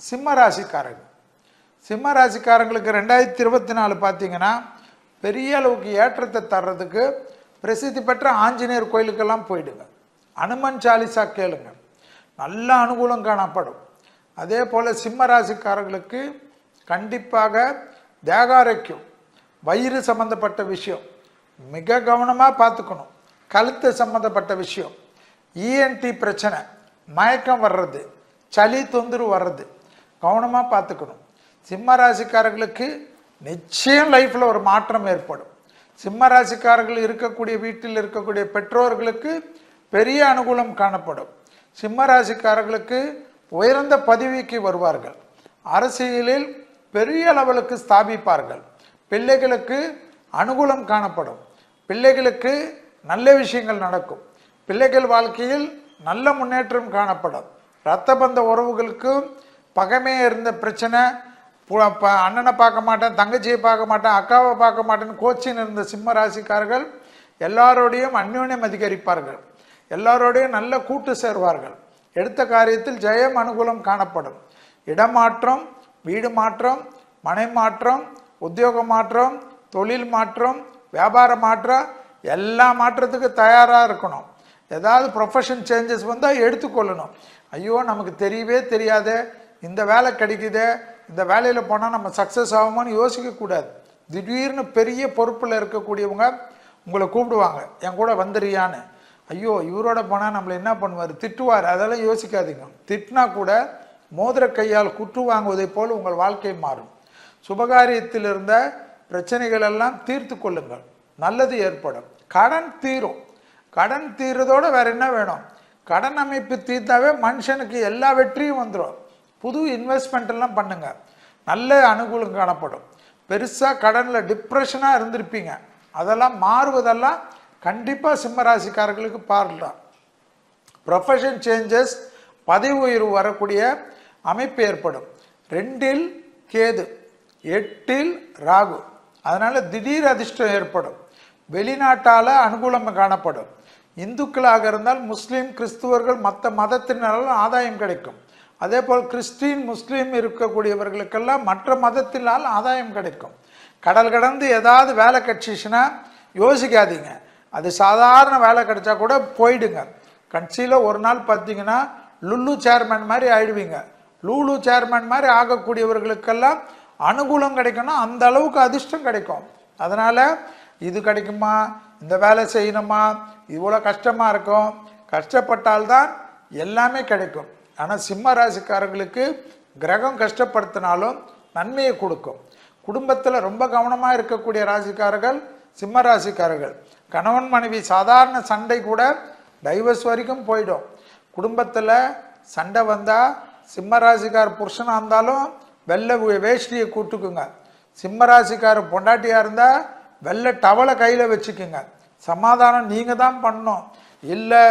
சிம்ம ராசிக்காரங்க. சிம்ம ராசிக்காரங்களுக்கு 2024 பார்த்தீங்கன்னா பெரிய அளவுக்கு ஏற்றத்தை தர்றதுக்கு பிரசித்தி பெற்ற ஆஞ்சநேயர் கோயிலுக்கெல்லாம் போயிடுங்க. அனுமன் சாலிசா கேளுங்க, நல்ல அனுகூலம் காணப்படும். அதே போல் சிம்ம ராசிக்காரர்களுக்கு கண்டிப்பாக தேகாரோக்கியம், வயிறு சம்மந்தப்பட்ட விஷயம் மிக கவனமாக பார்த்துக்கணும். கழுத்து சம்மந்தப்பட்ட விஷயம், இஎன்டி பிரச்சனை, மயக்கம் வர்றது, சளி தொந்தரவு வர்றது கவனமாக பார்த்துக்கணும். சிம்ம ராசிக்காரர்களுக்கு நிச்சயம் லைஃப்பில் ஒரு மாற்றம் ஏற்படும். சிம்ம ராசிக்காரர்கள் இருக்கக்கூடிய வீட்டில் இருக்கக்கூடிய பெற்றோர்களுக்கு பெரிய அனுகூலம் காணப்படும். சிம்ம ராசிக்காரர்களுக்கு உயர்ந்த பதவிக்கு வருவார்கள். அரசியலில் பெரிய லெவலுக்கு ஸ்தாபிப்பார்கள். பிள்ளைகளுக்கு அனுகூலம் காணப்படும். பிள்ளைகளுக்கு நல்ல விஷயங்கள் நடக்கும். பிள்ளைகள் வாழ்க்கையில் நல்ல முன்னேற்றம் காணப்படும். இரத்த பந்த உறவுகளுக்கும் பகைமையே இருந்த பிரச்சனை, அண்ணனை பார்க்க மாட்டேன், தங்கச்சியை பார்க்க மாட்டேன், அக்காவை பார்க்க மாட்டேன்னு கோச்சின்னு இருந்த சிம்ம ராசிக்காரர்கள் எல்லாரோடையும் அந்யோன்யம் அதிகரிப்பார்கள். எல்லாரோடையும் நல்ல கூட்டு சேர்வார்கள். எடுத்த காரியத்தில் ஜெயம் அனுகூலம் காணப்படும். இடமாற்றம், வீடு மாற்றம், மனை மாற்றம், உத்தியோக மாற்றம், தொழில் மாற்றம், வியாபார மாற்றம், எல்லா மாற்றத்துக்கு தயாராக இருக்கணும். ஏதாவது ப்ரொஃபஷன் சேஞ்சஸ் வந்தால் எடுத்துக்கொள்ளணும். ஐயோ நமக்கு தெரியவே தெரியாத இந்த வேலை கிடைக்குது, இந்த வேலையில் போனால் நம்ம சக்ஸஸ் ஆகுமான்னு யோசிக்கக்கூடாது. திடீர்னு பெரிய பொறுப்பில் இருக்கக்கூடியவங்க உங்களை கூப்பிடுவாங்க, என் கூட வந்துடுறியான்னு. ஐயோ இவரோட போனால் நம்மளை என்ன பண்ணுவார், திட்டுவார், அதெல்லாம் யோசிக்காதீங்க. திட்டினா கூட மோதிர கையால் குற்று வாங்குவதை போல் உங்கள் வாழ்க்கை மாறும். சுபகாரியத்தில் இருந்த பிரச்சனைகள் எல்லாம் தீர்த்து கொள்ளுங்கள், நல்லது ஏற்படும். கடன் தீரும். கடன் தீர்றதோடு வேற என்ன வேணும்? கடன் அமைப்பு தீர்த்தாவே மனுஷனுக்கு எல்லா வெற்றியும் வந்துடும். புது இன்வெஸ்ட்மெண்ட் எல்லாம் பண்ணுங்க, நல்ல அனுகூலம் காணப்படும். பெருசாக கடனில் டிப்ரெஷனாக இருந்திருப்பீங்க, அதெல்லாம் மாறுவதெல்லாம் கண்டிப்பாக சிம்மராசிக்காரர்களுக்கு பாரலாம். ப்ரொஃபஷன் சேஞ்சஸ், பதவி உயர்வு வரக்கூடிய அமைப்பு ஏற்படும். 2இல் கேது, 8இல் ராகு, அதனால் திடீர் அதிர்ஷ்டம் ஏற்படும். வெளிநாட்டால் அனுகூலம் காணப்படும். இந்துக்களாக இருந்தால் முஸ்லீம், கிறிஸ்துவர்கள், மற்ற மதத்தினாலும் ஆதாயம் கிடைக்கும். அதே போல் கிறிஸ்டின், முஸ்லீம் இருக்கக்கூடியவர்களுக்கெல்லாம் மற்ற மதத்தினால் ஆதாயம் கிடைக்கும். கடல் கடந்து ஏதாவது வேலை கிடைச்சிச்சுன்னா யோசிக்காதீங்க, அது சாதாரண வேலை கிடைச்சா கூட போயிடுங்க. கட்சியில் ஒரு நாள் பார்த்தீங்கன்னா லுல்லு சேர்மேன் மாதிரி ஆயிடுவீங்க. லூலு சேர்மேன் மாதிரி ஆகக்கூடியவர்களுக்கெல்லாம் அனுகூலம் கிடைக்கணும், அந்த அளவுக்கு அதிர்ஷ்டம் கிடைக்கும். அதனால் இது கிடைக்குமா, இந்த வேலை செய்யணுமா, இவ்வளோ கஷ்டமாக இருக்கும், கஷ்டப்பட்டால்தான் எல்லாமே கிடைக்கும். ஆனால் சிம்ம ராசிக்காரர்களுக்கு கிரகம் கஷ்டப்படுத்தினாலும் நன்மையை கொடுக்கும். குடும்பத்தில் ரொம்ப கவனமாக இருக்கக்கூடிய ராசிக்காரர்கள் சிம்ம ராசிக்காரர்கள். கணவன் மனைவி சாதாரண சண்டை கூட டைவர்ஸ் வரைக்கும் போயிடும். குடும்பத்தில் சண்டை வந்தால் சிம்ம ராசிக்கார புருஷனாக இருந்தாலும் வெள்ளை வேஷ்டியை கூட்டுக்குங்க. சிம்ம ராசிக்கார பொண்டாட்டியாக இருந்தால் வெள்ளை டவலை கையில் வச்சுக்குங்க. சமாதானம் நீங்கள் தான் பண்ணணும். இல்லை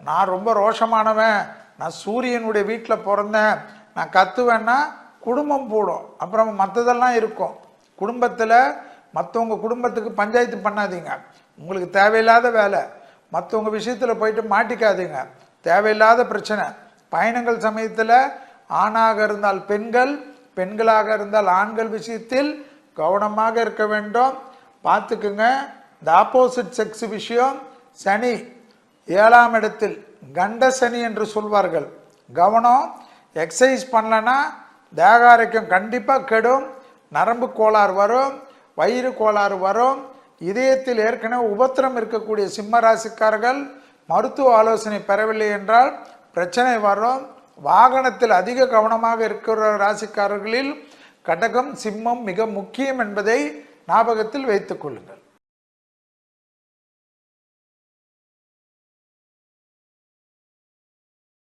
நான் ரொம்ப ரோஷமானவன், நான் சூரியனுடைய வீட்டில் பிறந்தேன், நான் கத்துவேன்னா குடும்பம் போடும், அப்புறம் மற்றதெல்லாம் இருக்கும். குடும்பத்தில் மற்றவங்க குடும்பத்துக்கு பஞ்சாயத்து பண்ணாதீங்க. உங்களுக்கு தேவையில்லாத வேலை, மற்றவங்க விஷயத்தில் போயிட்டு மாட்டிக்காதீங்க, தேவையில்லாத பிரச்சனை. பயணங்கள் சமயத்தில் ஆணாக இருந்தால் பெண்கள், பெண்களாக இருந்தால் ஆண்கள் விஷயத்தில் கவனமாக இருக்க வேண்டும். பார்த்துக்குங்க. இந்த ஆப்போசிட் செக்ஸ் விஷயம், சனி 7ஆம் இடத்தில் கண்ட சனி என்று சொல்வார்கள். கவனம். எக்ஸசைஸ் பண்ணலன்னா தேகாரோக்கியம் கண்டிப்பாக கெடும். நரம்பு கோளாறு வரும், வயிறு கோளாறு வரும். இதயத்தில் ஏற்கனவே உபத்திரம் இருக்கக்கூடிய சிம்ம ராசிக்காரர்கள் மருத்துவ ஆலோசனை பெறவில்லை என்றால் பிரச்சனை வரும். வாகனத்தில் அதிக கவனமாக இருக்கிற ராசிக்காரர்களில் கடகம், சிம்மம் மிக முக்கியம் என்பதை ஞாபகத்தில் வைத்துக் கொள்ளுங்கள்.